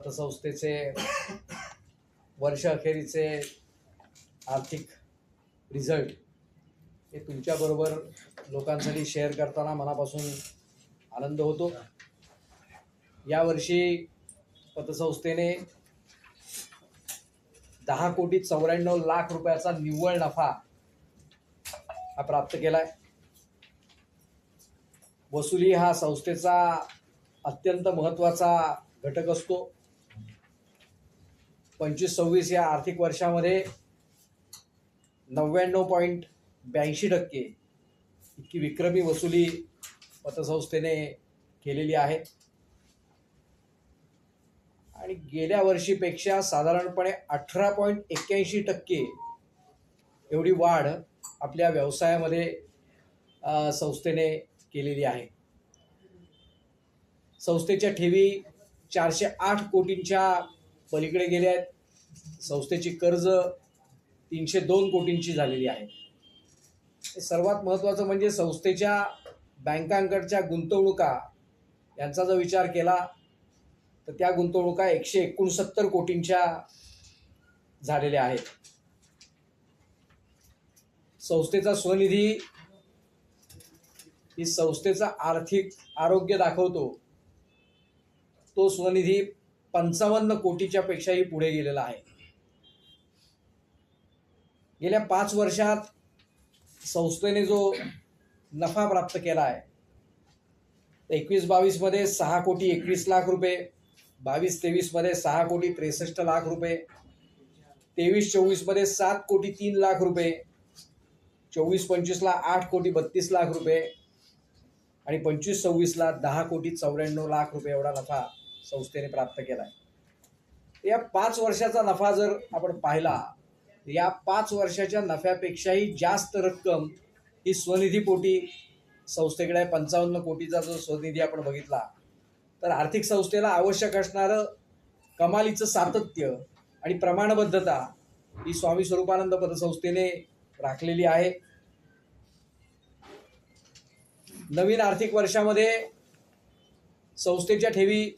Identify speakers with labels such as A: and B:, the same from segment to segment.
A: पतसंस्थेचे वर्ष अखेरीचे आर्थिक रिझल्ट हे तुमच्याबरोबर लोकांसाठी शेअर करताना मनापासून आनंद होतो। यावर्षी पतसंस्थेने 10,94,00,000 रुपयाचा निव्वळ नफा हा प्राप्त केलाय। वसुली हा संस्थेचा अत्यंत महत्त्वाचा घटक असतो। 25-26 या आर्थिक वर्षामध्ये 99.82% इतकी विक्रमी वसुली पतसंस्थेने केलेली आहे आणि गेल्या वर्षीपेक्षा साधारणपणे 18.81% एवढी वाढ आपल्या व्यवसायामध्ये संस्थेने केलेली आहे। संस्थेच्या ठेवी 408 कोटींच्या पलीकडे गेल्या आहेत। संस्थेची कर्ज 302 कोटींची झालेली आहे। सर्वात महत्त्वाचं म्हणजे संस्थेच्या बँकांकडच्या गुंतवणुका यांचा जर विचार केला तर त्या गुंतवणुका 169 कोटींच्या झालेल्या आहेत। संस्थेचा स्वनिधी ही संस्थेचा आर्थिक आरोग्य दाखवतो। तो स्वनिधी 55 कोटीच्या पेक्षाही पुढे गेलेला आहे। गेल्या 5 वर्षात संस्थेने जो नफा प्राप्त केला आहे 21-22 मध्ये 6,21,00,000 रुपये, 22-23 मध्ये 6,63,00,000 रुपये, 23-24 मध्ये 7,03,00,000 रुपये, 24-25 ला 8,32,00,000 रुपये आणि 25-26 ला 10,94,00,000 रुपये एवढा नफा संस्थेने प्राप्त केला आहे। या 5 वर्षाचा नफा जर आपण पाहिला, या 5 वर्षाच्या नफ्यापेक्षाही जास्त रक्कम ही स्वनिधीपोटी संस्थेकडे आहे। 55 कोटीचा जो स्वनिधी आपण बघितला तर आर्थिक संस्थेला आवश्यक असणारं कमालीचं सातत्य आणि प्रमाणबद्धता ही स्वामी स्वरूपानंद पतसंस्थेने राखलेली आहे। नवीन आर्थिक वर्षामध्ये संस्थेच्या ठेवी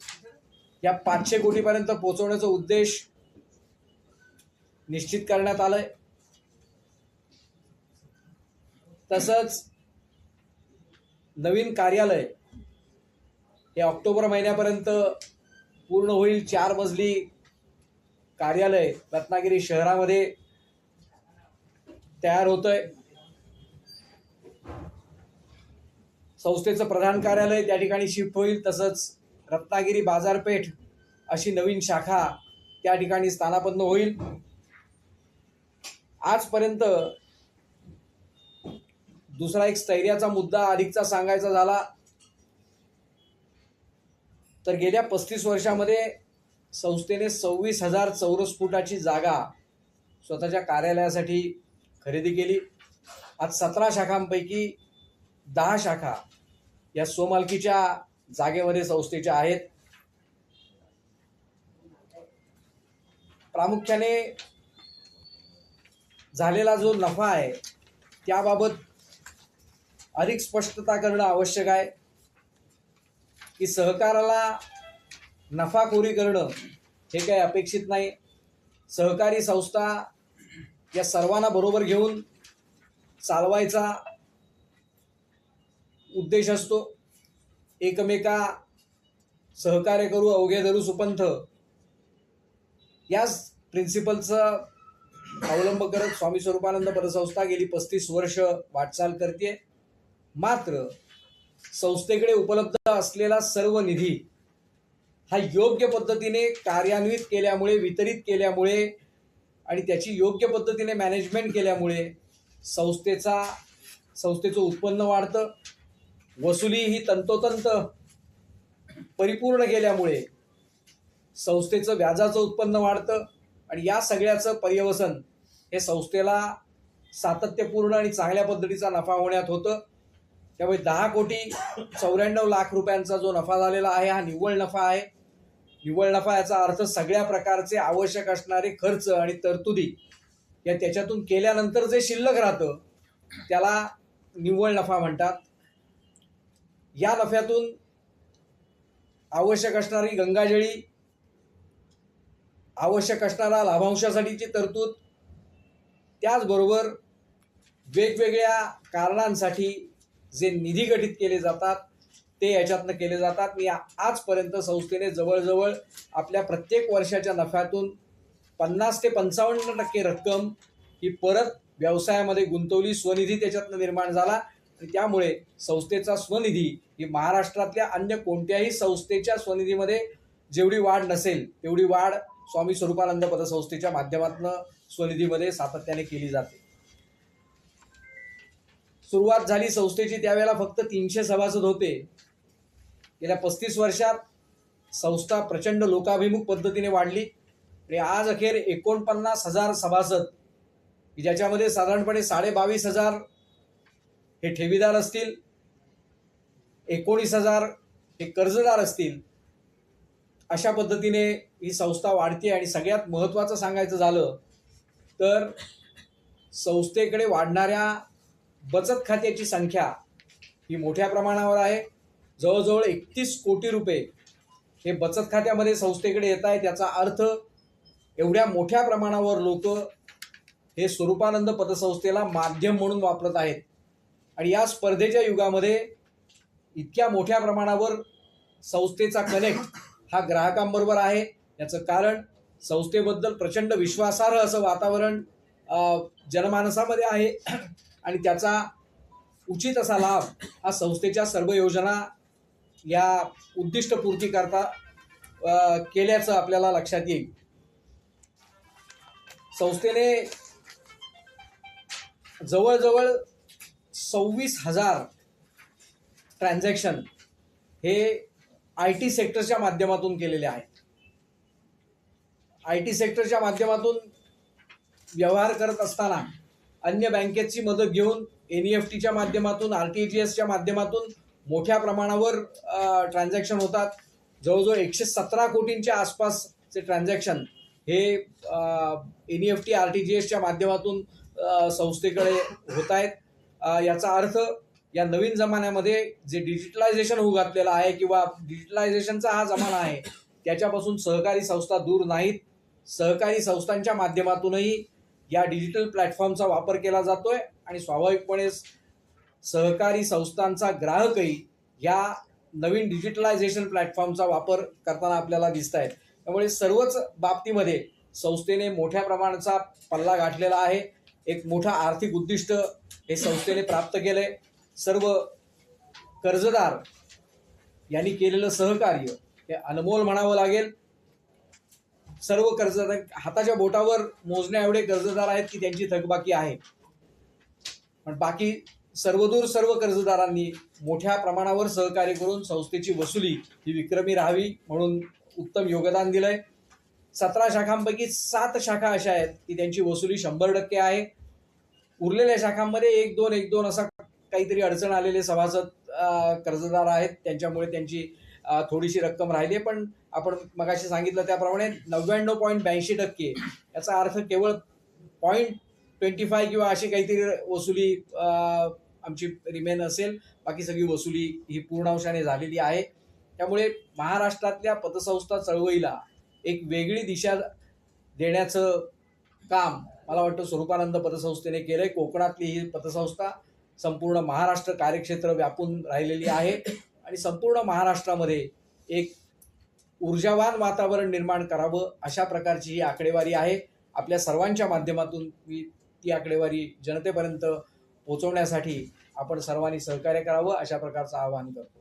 A: या 500 कोटीपर्यंत पोहोचवण्याचा उद्देश निश्चित करण्यात आलाय। तसंच नवीन कार्यालय हे ऑक्टोबर महिन्यापर्यंत पूर्ण होईल। 4 मजली कार्यालय रत्नागिरी शहरामध्ये तयार होतंय। संस्थेचं प्रधान कार्यालय त्या ठिकाणी शिफ्ट होईल। तसंच रत्नागिरी बाजारपेठ अशी नवीन शाखा त्या ठिकाणी स्थानापन्न होईल। आजपर्यंत दुसरा एक स्थैर्याचा मुद्दा अधिकचा सांगायचा झाला तर गेल्या 35 वर्षामध्ये संस्थेने 26,000 चौरस फुटाची जागा स्वतःच्या कार्यालयासाठी खरेदी केली। आज 17 शाखांपैकी 10 शाखा या स्वमालकीच्या जागेमध्ये संस्थेच्या आहेत। प्रामुख्याने झालेला जो नफा आहे त्याबाबत अधिक स्पष्टता करणं आवश्यक आहे की सहकाराला नफाखोरी करणं हे काही अपेक्षित नाही। सहकारी संस्था या सर्वांना बरोबर घेऊन चालवायचा उद्देश असतो। एकमेका सहकार्य करू अवघे धरू सुपंथ याच प्रिन्सिपलचा अवलंब करत स्वामी स्वरूपानंद पतसंस्था गेली 35 वर्ष वाटचाल करते। मात्र संस्थेकडे उपलब्ध असलेला सर्व निधी हा योग्य पद्धतीने कार्यान्वित केल्यामुळे, वितरित केल्यामुळे आणि त्याची योग्य पद्धतीने मॅनेजमेंट केल्यामुळे संस्थेचं उत्पन्न वाढतं। वसुली ही तंतोतंत परिपूर्ण केल्यामुळे संस्थेचं व्याजाचं उत्पन्न वाढतं आणि या सगळ्याचं पर्यवसन हे संस्थेला सातत्यपूर्ण आणि चांगल्या पद्धतीचा नफा होण्यात होतं। त्यामुळे 10,94,00,000 रुपयांचा जो नफा झालेला आहे हा निव्वळ नफा आहे। निव्वळ नफा याचा अर्थ सगळ्या प्रकारचे आवश्यक असणारे खर्च आणि तरतुदी या त्याच्यातून केल्यानंतर जे शिल्लक राहतं त्याला निव्वळ नफा म्हणतात। या नफ्यातून आवश्यक असणारी गंगाजळी आवश्यक असणारा लाभांशासाठीची तरतूद, त्याचबरोबर वेगवेगळ्या कारणांसाठी जे निधी गठीत केले जातात ते याच्यातनं केले जातात. मी आजपर्यंत संस्थेने जवळजवळ आपल्या प्रत्येक वर्षाच्या नफ्यातून 50 ते 55% रक्कम ही परत व्यवसायामध्ये गुंतवली, स्वनिधी त्याच्यातनं निर्माण झाला आणि त्यामुळे संस्थेचा स्वनिधी ही महाराष्ट्रातल्या अन्य कोणत्याही संस्थेच्या स्वनिधीमध्ये जेवढी वाढ नसेल तेवढी वाढ स्वामी स्वरूपानंद पतसंस्थेच्या माध्यमातून स्वनिधीमध्ये सातत्याने केली जाते. सुरुवात झाली संस्थेची त्यावेळेला फक्त 300 सभासद होते. गेल्या 35 वर्षात संस्था प्रचंड लोकाभिमुख पद्धतीने वाढली आणि आज अखेर 49,000 सभासद, ज्याच्यामध्ये साधारणपणे 22,500 हे ठेवीदार असतील, 19,000 हे कर्जदार असतील. अशा पद्धतीने ही संस्था वाढते आणि सगळ्यात महत्त्वाचं सांगायचं झालं तर संस्थेकडे वाढणाऱ्या बचत खात्याची संख्या ही मोठ्या प्रमाणावर आहे. जवळजवळ 31 कोटी रुपये हे बचत खात्यामध्ये संस्थेकडे येत आहे. त्याचा अर्थ एवढ्या मोठ्या प्रमाणावर लोक हे स्वरूपानंद पतसंस्थेला माध्यम म्हणून वापरत आहेत आणि या स्पर्धेच्या युगामध्ये इतक्या मोठ्या प्रमाणावर संस्थेचा कनेक्ट हा ग्राहकांबरोबर आहे. याचं कारण संस्थेबद्दल प्रचंड विश्वासार्ह असं वातावरण जनमानसामध्ये आहे आणि त्याचा उचित असा लाभ हा संस्थेच्या सर्व योजना या उद्दिष्टपूर्ती करता केल्याचं आपल्याला लक्षात येईल. संस्थेने जवळजवळ 26,000 ट्रान्झॅक्शन हे IT सेक्टरच्या माध्यमातून केलेले आहेत. IT सेक्टरच्या माध्यमातून व्यवहार करत असताना अन्य बँकेची मदत घेऊन NEFTच्या माध्यमातून, RTGSच्या माध्यमातून मोठ्या प्रमाणावर ट्रान्झॅक्शन होतात. जवळजवळ 117 कोटींच्या आसपासचे ट्रान्झॅक्शन हे NEFT RTGSच्या माध्यमातून संस्थेकडे होत आहेत. याचा अर्थ या नवीन जमान्यामध्ये जे डिजिटलायझेशन होऊ घातलेलं आहे किंवा डिजिटलायझेशनचा हा जमाना आहे त्याच्यापासून सहकारी संस्था दूर नाहीत. सहकारी संस्थांच्या माध्यमातूनही या डिजिटल प्लॅटफॉर्मचा वापर केला जातोय आणि स्वाभाविकपणे सहकारी संस्थांचा ग्राहकही या नवीन डिजिटलायझेशन प्लॅटफॉर्मचा वापर करताना आपल्याला दिसत आहेत. त्यामुळे सर्वच बाबतीमध्ये संस्थेने मोठ्या प्रमाणाचा पल्ला गाठलेला आहे. एक मोठा आर्थिक उद्दिष्ट हे संस्थेने प्राप्त केले. सर्व कर्जदार यांनी केलेलं सहकार्य हे अनमोल म्हणावं लागेल. सर्व कर्जदार हाताच्या बोटावर मोजण्या एवढे कर्जदार आहेत की त्यांची थकबाकी आहे, पण बाकी सर्व कर्जदारांनी मोठ्या प्रमाणावर सहकार्य करून संस्थेची वसुली ही विक्रमी राहावी म्हणून उत्तम योगदान दिलंय. 17 शाखांपैकी 7 शाखा अशा आहेत की त्यांची वसुली 100% आहे. उरलेल्या शाखांमध्ये 1-2 असा काहीतरी अडचण आलेले सभासद कर्जदार आहेत, त्यांच्यामुळे त्यांची थोडीशी रक्कम राहिली. पण आपण मगाशी सांगितलं त्याप्रमाणे 99.82% याचा अर्थ केवळ 0.25 किंवा अशी काहीतरी वसुली आमची रिमेन असेल. बाकी सगळी वसुली ही पूर्णांशाने झालेली आहे. त्यामुळे महाराष्ट्रातल्या पतसंस्था चळवळीला एक वेगळी दिशा देण्याचं काम मला वाटतं स्वरूपानंद पतसंस्थेने केलंय. कोकणातली ही पतसंस्था संपूर्ण महाराष्ट्र कार्यक्षेत्र व्यापून राहिलेली आहे आणि संपूर्ण महाराष्ट्रामध्ये एक ऊर्जावान वातावरण निर्माण करावं अशा प्रकारची ही आकडेवारी आहे. आपल्या सर्वांच्या माध्यमातून मी ती आकडेवारी जनतेपर्यंत पोहोचवण्यासाठी आपण सर्वांनी सहकार्य करावं अशा प्रकारचं आवाहन करतो.